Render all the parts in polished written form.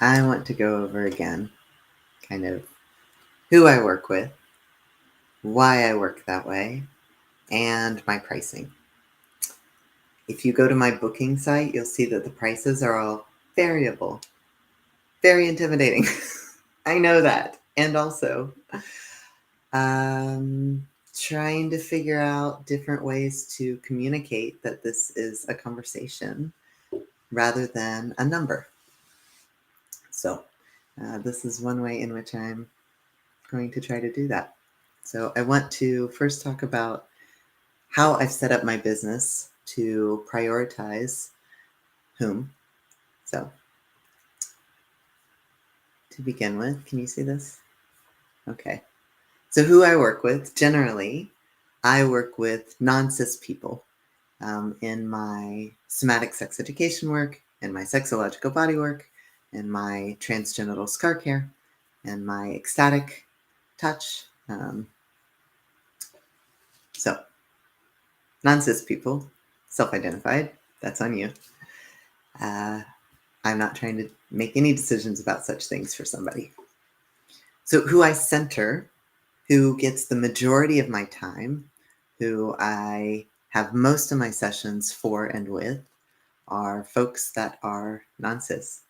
I want to go over again kind of who I work with, why I work that way, and my pricing. If you go to my booking site, you'll see that the prices are all variable. Very intimidating. I know that. And also, trying to figure out different ways to communicate that this is a conversation rather than a number. So, this is one way in which I'm going to try to do that. So, I want to first talk about how I've set up my business to prioritize whom. So, to begin with, can you see this? Okay. So, who I work with, generally, I work with non-cis people in my somatic sex education work, in my sexological body work, in my transgenital scar care, and my ecstatic touch. So, non-cis people, self-identified, that's on you. I'm not trying to make any decisions about such things for somebody. So, who I center, who gets the majority of my time, who I have most of my sessions for and with, are folks that are non-cis.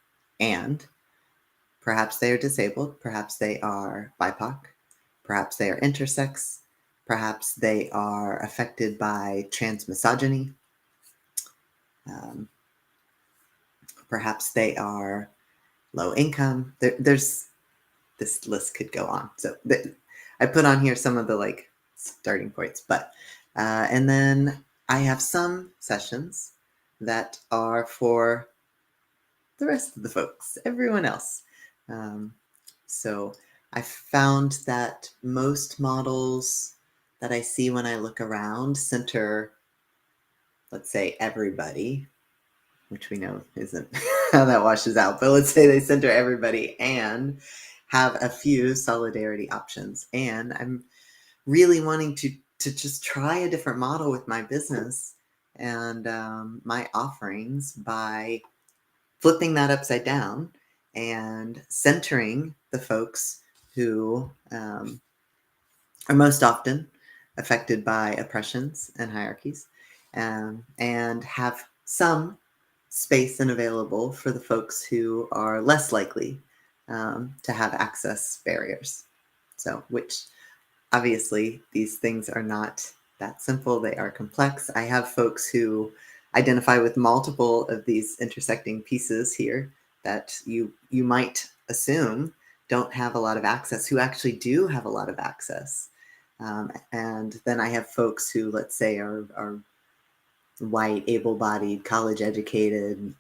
And perhaps they are disabled, perhaps they are BIPOC, perhaps they are intersex, perhaps they are affected by transmisogyny, perhaps they are low income. There's this list could go on. So I put on here some of the starting points, but and then I have some sessions that are for the rest of the folks, everyone else. So I found that most models that I see when I look around center, let's say, everybody, which we know isn't how that washes out, but let's say they center everybody and have a few solidarity options. And I'm really wanting to just try a different model with my business and my offerings by flipping that upside down and centering the folks who are most often affected by oppressions and hierarchies, and have some space and available for the folks who are less likely to have access barriers. So, which obviously these things are not that simple, they are complex. I have folks who identify with multiple of these intersecting pieces here that you might assume don't have a lot of access, who actually do have a lot of access. And then I have folks who, let's say, are white, able-bodied, college-educated,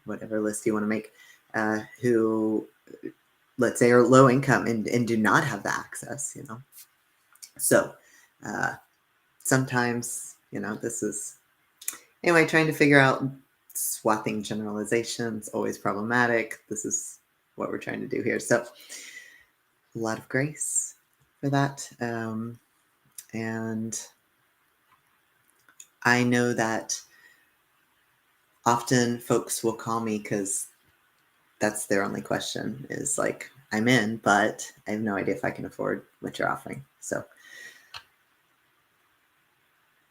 whatever list you want to make, who, let's say, are low income and do not have the access, So sometimes, this is, anyway, trying to figure out swathing generalizations, always problematic. This is what we're trying to do here. So a lot of grace for that. And I know that often folks will call me because that's their only question is like, I'm in, but I have no idea if I can afford what you're offering. So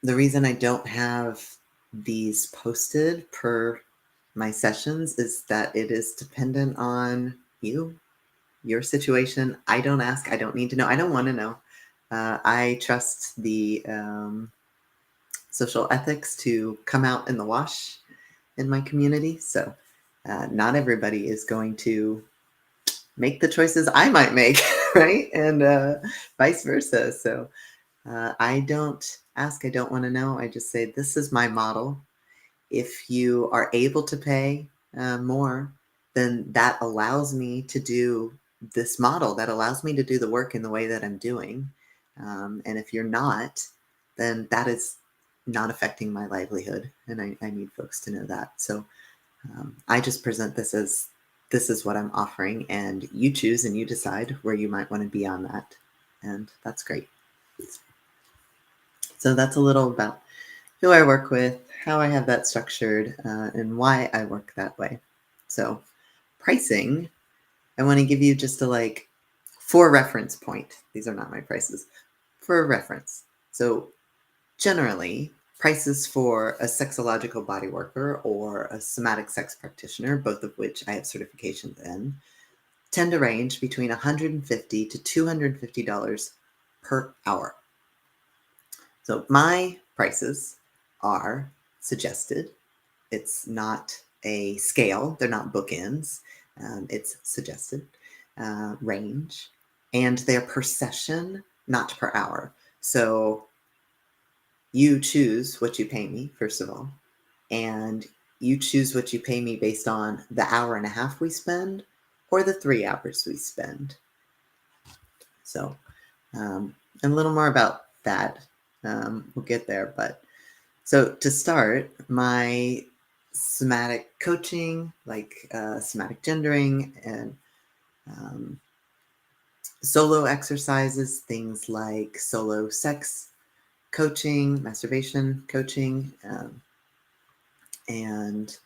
the reason I don't have these posted per my sessions is that it is dependent on you, your situation. I don't ask. I don't need to know. I don't want to know. I trust the social ethics to come out in the wash in my community. So not everybody is going to make the choices I might make, right? And vice versa. So I don't ask. I don't want to know. I just say, this is my model. If you are able to pay more, then that allows me to do this model, that allows me to do the work in the way that I'm doing. And if you're not, then that is not affecting my livelihood. And I need folks to know that. So I just present this as, this is what I'm offering, and you choose and you decide where you might want to be on that. And that's great. So that's a little about who I work with, how I have that structured, and why I work that way. So pricing, I want to give you just for reference point. These are not my prices. For a reference. So generally, prices for a sexological body worker or a somatic sex practitioner, both of which I have certifications in, tend to range between $150 to $250 per hour. So my prices are suggested. It's not a scale. They're not bookends. It's suggested range. And they're per session, not per hour. So you choose what you pay me, first of all. And you choose what you pay me based on the hour and a half we spend or the 3 hours we spend. So, and a little more about that. We'll get there. But so to start, my somatic coaching, somatic gendering and solo exercises, things like solo sex coaching, masturbation coaching, and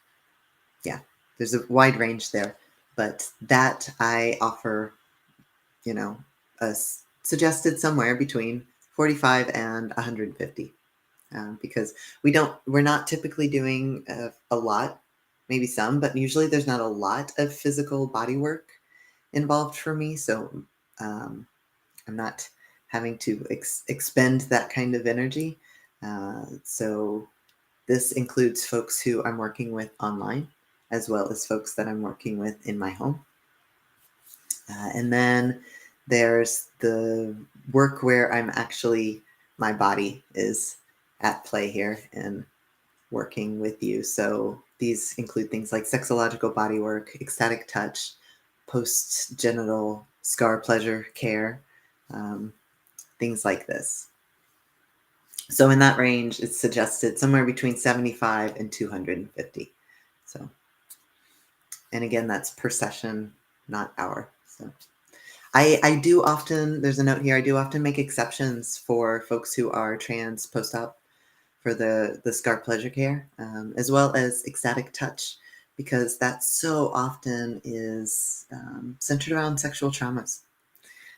yeah, there's a wide range there. But that I offer, suggested somewhere between 45 and 150. Because we're not typically doing a lot, maybe some, but usually there's not a lot of physical body work involved for me. So I'm not having to expend that kind of energy. So this includes folks who I'm working with online, as well as folks that I'm working with in my home. And then there's the work where my body is at play here and working with you. So these include things like sexological body work, ecstatic touch, post-genital scar pleasure care, things like this. So in that range, it's suggested somewhere between 75 and 250. So, and again, that's per session, not hour. So I do often, there's a note here, I do often make exceptions for folks who are trans post-op for the scar pleasure care, as well as ecstatic touch, because that so often is centered around sexual traumas.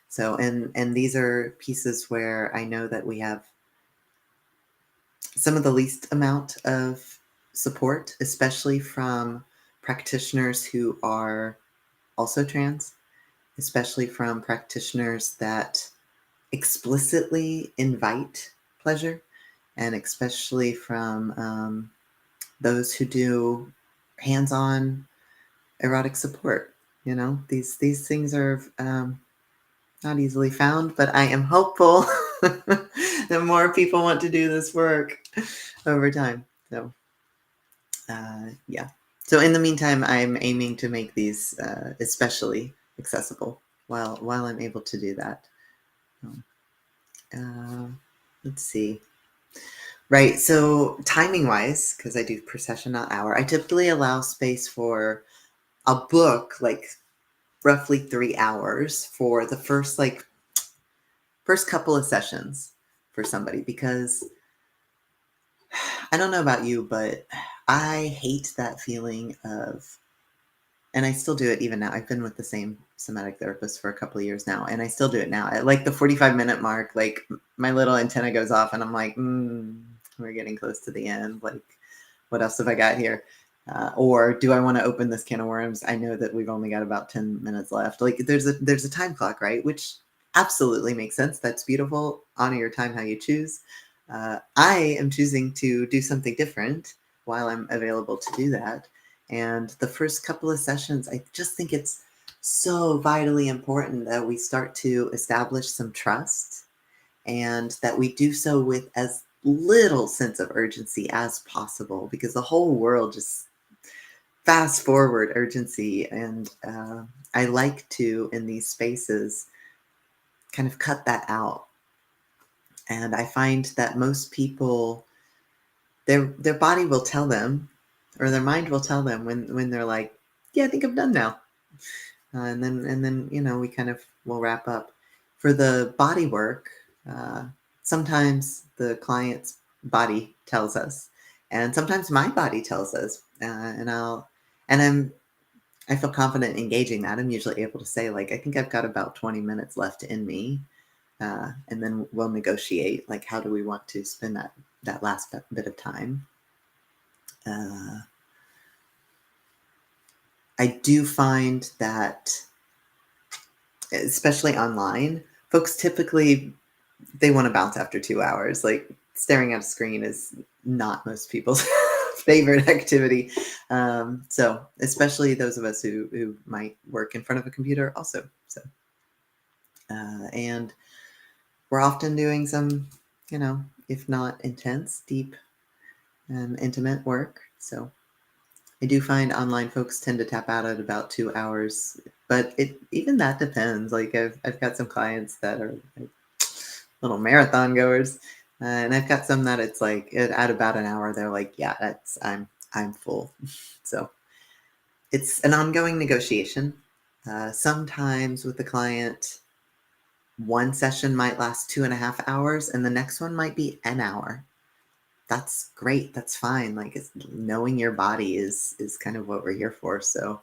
So, and these are pieces where I know that we have some of the least amount of support, especially from practitioners who are also trans, especially from practitioners that explicitly invite pleasure, and especially from those who do hands-on erotic support. These things are not easily found, but I am hopeful that more people want to do this work over time. So, yeah. So in the meantime, I'm aiming to make these especially accessible while I'm able to do that. Let's see. Right. So timing wise, because I do per session, not hour, I typically allow space for a book, roughly 3 hours for the first couple of sessions for somebody, because I don't know about you, but I hate that feeling of, and I still do it even now. I've been with the same somatic therapist for a couple of years now, and I still do it now. At the 45-minute mark, my little antenna goes off, and I'm like, we're getting close to the end. What else have I got here? Or do I want to open this can of worms? I know that we've only got about 10 minutes left. There's a time clock, right? Which absolutely makes sense. That's beautiful. Honor your time how you choose. I am choosing to do something different while I'm available to do that. And the first couple of sessions, I just think it's so vitally important that we start to establish some trust, and that we do so with as little sense of urgency as possible, because the whole world just fast forward urgency. And I like to, in these spaces, kind of cut that out. And I find that most people, their body will tell them, or their mind will tell them when they're like, yeah, I think I'm done now. And then we kind of will wrap up. For the body work, sometimes the client's body tells us, and sometimes my body tells us, and I feel confident engaging that. I'm usually able to say, like, I think I've got about 20 minutes left in me. And then we'll negotiate, like, how do we want to spend that last bit of time. I do find that, especially online, folks typically, they want to bounce after 2 hours. Like, staring at a screen is not most people's favorite activity. So especially those of us who might work in front of a computer also. So, and we're often doing some, if not intense, deep and intimate work. So I do find online folks tend to tap out at about 2 hours, but even that depends. Like, I've got some clients that are like little marathon goers, and I've got some that it's like at about an hour they're like, yeah, I'm full. So it's an ongoing negotiation. Sometimes with the client, one session might last 2.5 hours, and the next one might be an hour. That's great. That's fine. Like, knowing your body is kind of what we're here for. So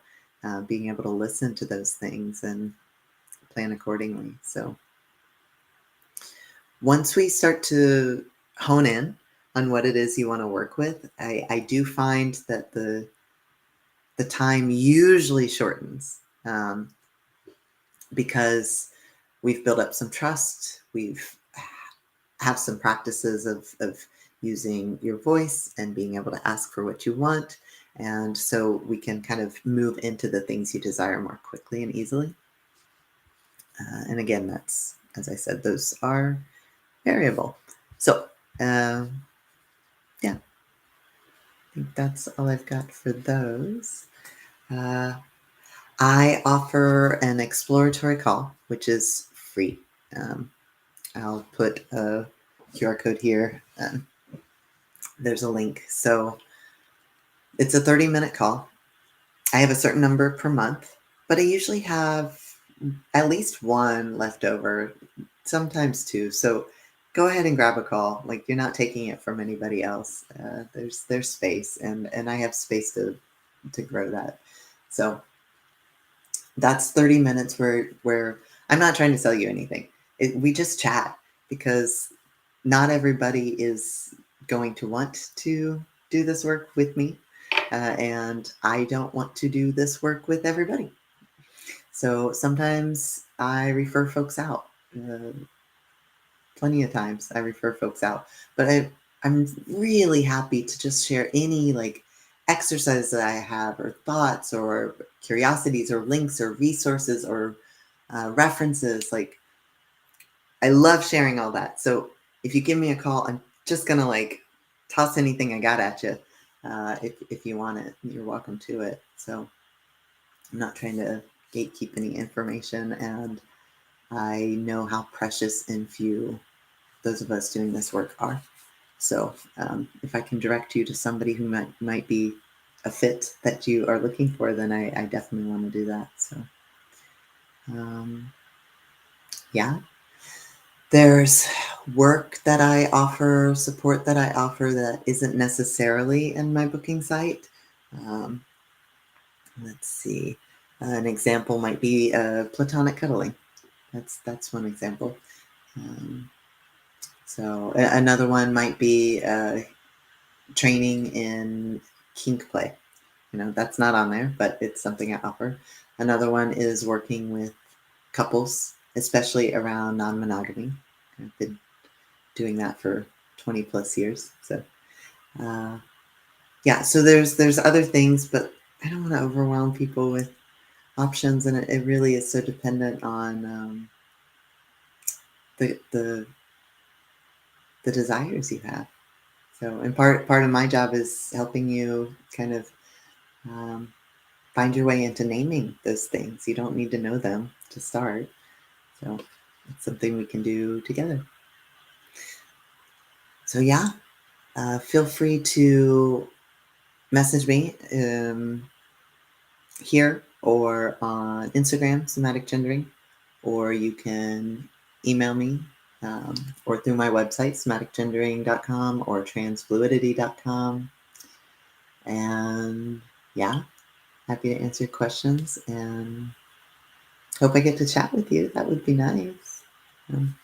being able to listen to those things and plan accordingly. So once we start to hone in on what it is you want to work with, I do find that the time usually shortens, because we've built up some trust. We've have some practices of using your voice and being able to ask for what you want. And so we can kind of move into the things you desire more quickly and easily. And again, that's, as I said, those are variable. So yeah, I think that's all I've got for those. I offer an exploratory call, which is free. I'll put a QR code here. There's a link. So it's a 30-minute call. I have a certain number per month, but I usually have at least one left over, sometimes two. So go ahead and grab a call. Like, you're not taking it from anybody else. There's space, and I have space to grow that. So that's 30 minutes where I'm not trying to sell you anything. We just chat, because not everybody is going to want to do this work with me. And I don't want to do this work with everybody. So sometimes I refer folks out. Plenty of times I refer folks out. But I'm really happy to just share any like exercises that I have, or thoughts, or curiosities, or links, or resources, or references. Like, I love sharing all that. So if you give me a call, I'm just gonna like toss anything I got at you. If you want it, you're welcome to it. So I'm not trying to gatekeep any information, and I know how precious and few those of us doing this work are. So if I can direct you to somebody who might be a fit that you are looking for, then I definitely want to do that. So yeah. There's work that I offer, support that I offer that isn't necessarily in my booking site. Let's see. An example might be platonic cuddling. That's one example. So another one might be training in kink play. That's not on there, but it's something I offer. Another one is working with couples, especially around non-monogamy. I've been doing that for 20 plus years. So yeah, so there's other things, but I don't want to overwhelm people with options, and it really is so dependent on the desires you have. So, and part of my job is helping you kind of find your way into naming those things. You don't need to know them to start. So it's something we can do together. So yeah, feel free to message me here or on Instagram, Somatic Gendering, or you can email me, or through my website, somaticgendering.com or transfluidity.com. And yeah, happy to answer questions and hope I get to chat with you. That would be nice. Um,